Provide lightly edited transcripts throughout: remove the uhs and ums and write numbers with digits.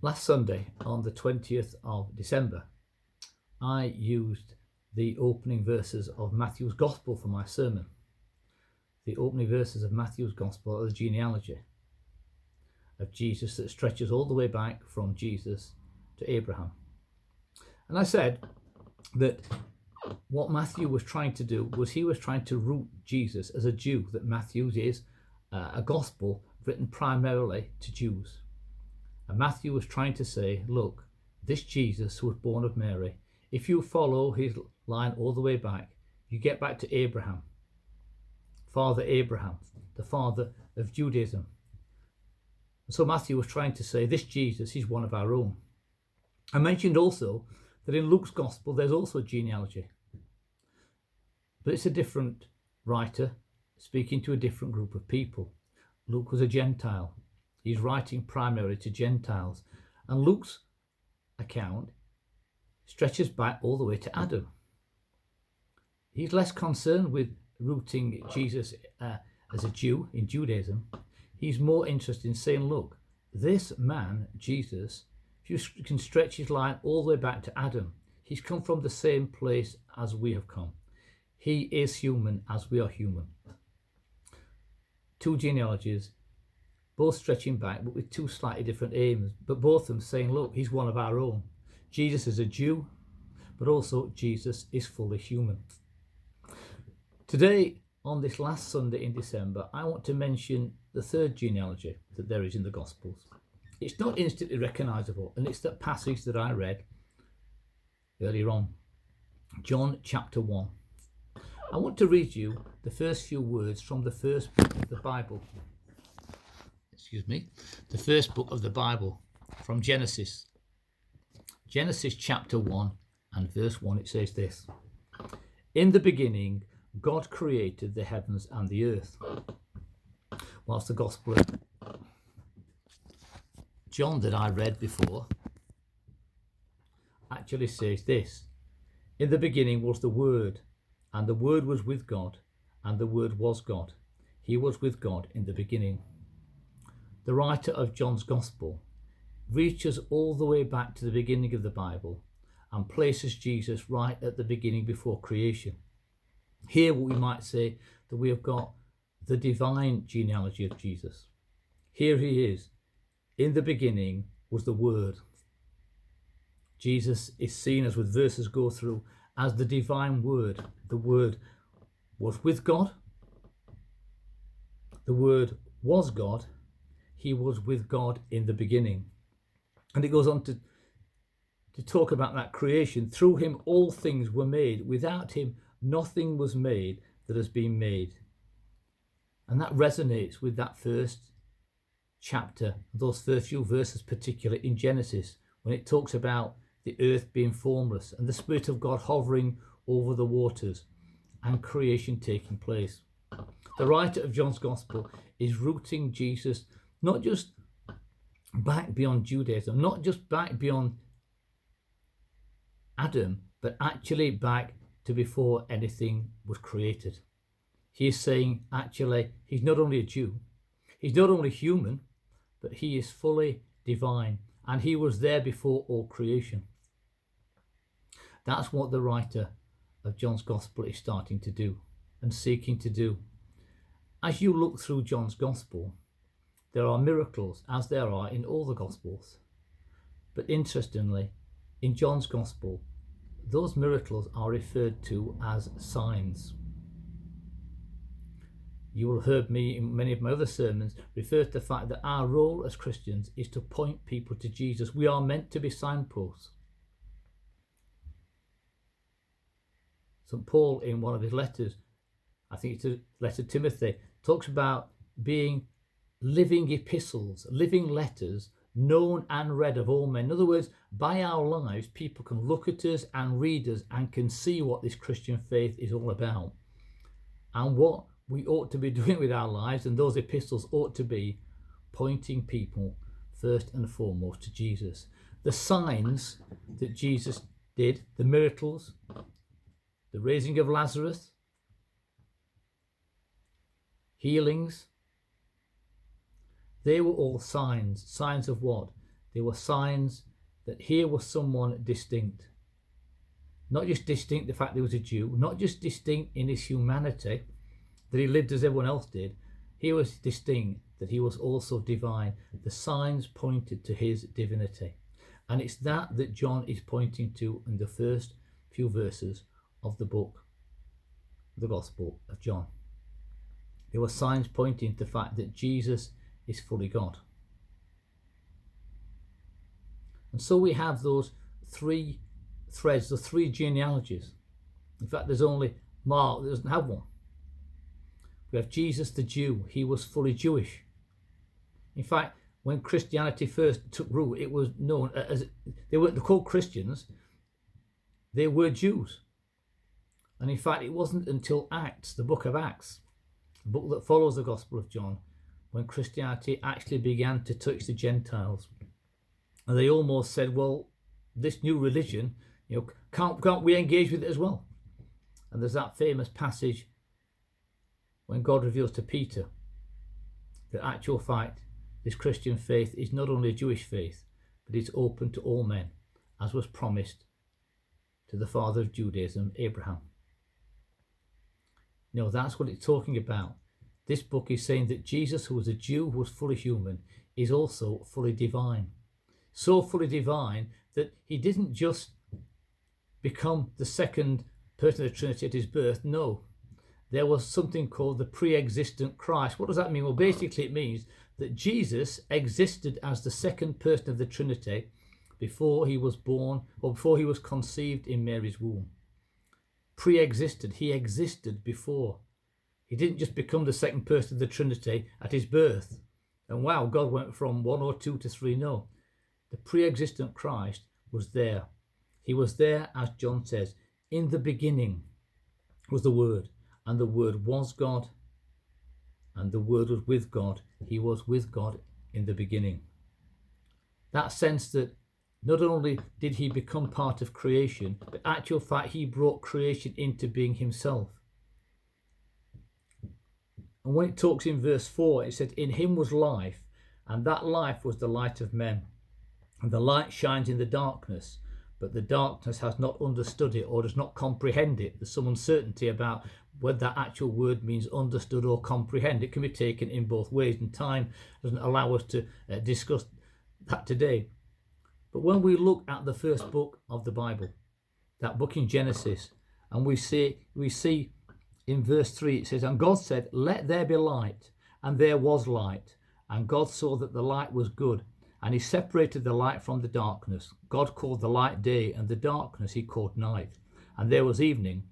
Last Sunday, on the 20th of December, I used the opening verses of Matthew's Gospel for my sermon. The opening verses of Matthew's Gospel are the genealogy of Jesus that stretches all the way back from Jesus to Abraham. And I said that what Matthew was trying to do was he was trying to root Jesus as a Jew, that Matthew is a gospel written primarily to Jews. And Matthew was trying to say, look, this Jesus who was born of Mary, if you follow his line all the way back, you get back to Abraham, Father Abraham, the father of Judaism. And so Matthew was trying to say, this Jesus is one of our own. I mentioned also that in Luke's Gospel, there's also a genealogy. But it's a different writer speaking to a different group of people. Luke was a Gentile. He's writing primarily to Gentiles. And Luke's account stretches back all the way to Adam. He's less concerned with rooting Jesus as a Jew in Judaism. He's more interested in saying, look, this man, Jesus, if you can stretch his line all the way back to Adam, he's come from the same place as we have come. He is human as we are human. Two genealogies, both stretching back, but with two slightly different aims, but both of them saying, look, he's one of our own. Jesus is a Jew, but also Jesus is fully human. Today, on this last Sunday in December, I want to mention the third genealogy that there is in the Gospels. It's not instantly recognisable, and it's that passage that I read earlier on, John chapter 1. I want to read you the first few words from the first book of the Bible. The first book of the Bible, from Genesis. Genesis chapter 1 and verse 1, it says this. In the beginning, God created the heavens and the earth. Whilst the Gospel of John that I read before actually says this. In the beginning was the Word, and the Word was with God, and the Word was God. He was with God in the beginning. The writer of John's Gospel reaches all the way back to the beginning of the Bible and places Jesus right at the beginning before creation. Here we might say that we have got the divine genealogy of Jesus. Here he is. In the beginning was the Word. Jesus is seen, as with verses go through, as the divine Word. The Word was with God. The Word was God. He was with God in the beginning. And it goes on to talk about that creation. Through him all things were made. Without him nothing was made that has been made. And that resonates with that first chapter, those first few verses, particularly in Genesis, when it talks about the earth being formless and the Spirit of God hovering over the waters and creation taking place. The writer of John's Gospel is rooting Jesus not just back beyond Judaism, not just back beyond Adam, but actually back to before anything was created. He is saying, actually, he's not only a Jew, he's not only human, but he is fully divine, and he was there before all creation. That's what the writer of John's Gospel is starting to do and seeking to do. As you look through John's Gospel, there are miracles, as there are in all the Gospels. But interestingly, in John's Gospel, those miracles are referred to as signs. You will have heard me in many of my other sermons refer to the fact that our role as Christians is to point people to Jesus. We are meant to be signposts. St. Paul, in one of his letters, I think it's a letter to Timothy, talks about being living epistles, living letters, known and read of all men. In other words, by our lives, people can look at us and read us and can see what this Christian faith is all about. And what we ought to be doing with our lives, and those epistles ought to be pointing people first and foremost to Jesus. The signs that Jesus did, the miracles, the raising of Lazarus, healings, they were all signs. Signs of what? They were signs that here was someone distinct. Not just distinct the fact that he was a Jew, not just distinct in his humanity, that he lived as everyone else did. He was distinct that he was also divine. The signs pointed to his divinity. And it's that John is pointing to in the first few verses of the book, the Gospel of John. There were signs pointing to the fact that Jesus is fully God. And so we have those three threads, the three genealogies. In fact, there's only Mark that doesn't have one. We have Jesus the Jew. He was fully Jewish. In fact, when Christianity first took root, it was known as, they weren't called Christians, they were Jews. And in fact, it wasn't until Acts, the book of Acts, the book that follows the Gospel of John, when Christianity actually began to touch the Gentiles. And they almost said, well, this new religion, can't we engage with it as well? And there's that famous passage when God reveals to Peter that actual fact, this Christian faith is not only a Jewish faith, but it's open to all men, as was promised to the father of Judaism, Abraham. That's what it's talking about. This book is saying that Jesus, who was a Jew, who was fully human, is also fully divine. So fully divine that he didn't just become the second person of the Trinity at his birth. No, there was something called the pre-existent Christ. What does that mean? Well, basically it means that Jesus existed as the second person of the Trinity before he was born, or before he was conceived in Mary's womb. Pre-existed, he existed before. He didn't just become the second person of the Trinity at his birth. And wow, God went from 1 or 2 to 3. No, the pre-existent Christ was there. He was there, as John says, in the beginning was the Word, and the Word was God, and the Word was with God. He was with God in the beginning. That sense that not only did he become part of creation, but actual fact, he brought creation into being himself. And when it talks in verse 4, it said, in him was life, and that life was the light of men. And the light shines in the darkness, but the darkness has not understood it or does not comprehend it. There's some uncertainty about whether that actual word means understood or comprehend. It can be taken in both ways, and time doesn't allow us to discuss that today. But when we look at the first book of the Bible, that book in Genesis, and we see in verse 3, it says, and God said, let there be light, and there was light. And God saw that the light was good, and he separated the light from the darkness. God called the light day, and the darkness he called night. And there was evening,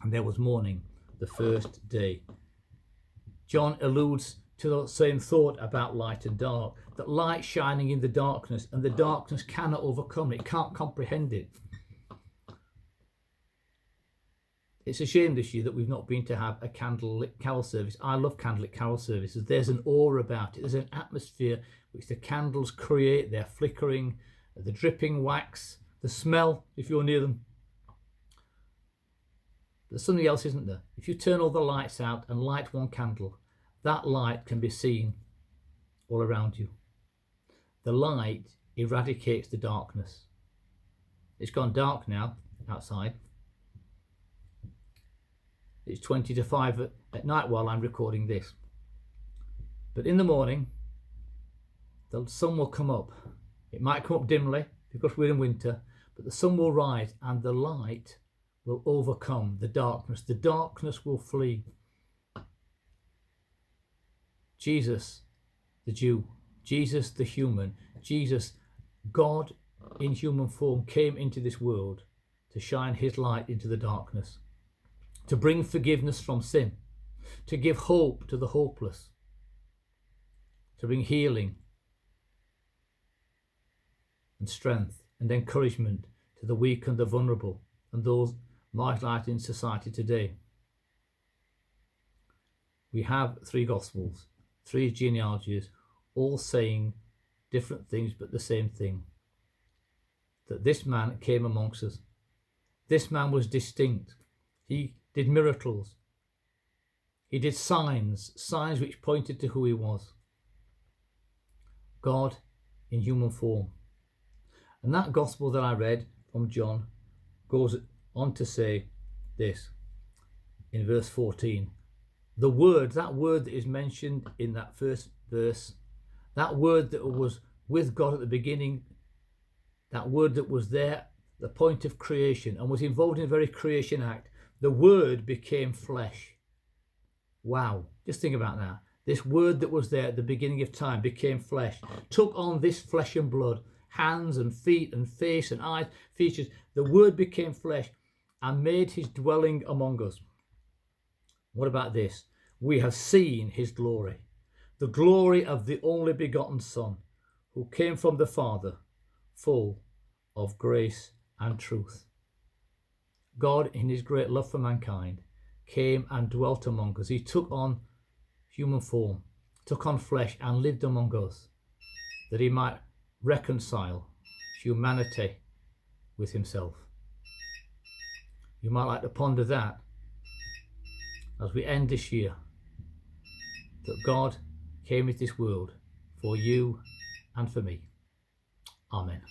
and there was morning, the first day. John alludes to the same thought about light and dark, that light shining in the darkness, and the darkness cannot overcome it, can't comprehend it. It's a shame this year that we've not been to have a candlelit carol service. I love candlelit carol services. There's an aura about it. There's an atmosphere which the candles create. They're flickering, the dripping wax, the smell if you're near them. There's something else, isn't there? If you turn all the lights out and light one candle, that light can be seen all around you. The light eradicates the darkness. It's gone dark now outside. It's 20 to 5 at night while I'm recording this. But in the morning, the sun will come up. It might come up dimly because we're in winter, but the sun will rise and the light will overcome the darkness. The darkness will flee. Jesus, the Jew, Jesus, the human, Jesus, God in human form, came into this world to shine his light into the darkness, to bring forgiveness from sin, to give hope to the hopeless, to bring healing and strength and encouragement to the weak and the vulnerable and those marginalised in society today. We have 3 Gospels, 3 genealogies, all saying different things but the same thing, that this man came amongst us. This man was distinct. He did miracles. He did signs which pointed to who he was. God in human form. And that gospel that I read from John goes on to say this in verse 14. The word, that word that is mentioned in that first verse, that word that was with God at the beginning, that word that was there, the point of creation, and was involved in a very creation act, the word became flesh. Wow, just think about that. This word that was there at the beginning of time became flesh, took on this flesh and blood, hands and feet and face and eyes, features. The word became flesh and made his dwelling among us. What about this? We have seen his glory, the glory of the only begotten Son, who came from the Father, full of grace and truth. God, in his great love for mankind, came and dwelt among us. He took on human form, took on flesh and lived among us, that he might reconcile humanity with himself. You might like to ponder that as we end this year, that God came into this world for you and for me. Amen.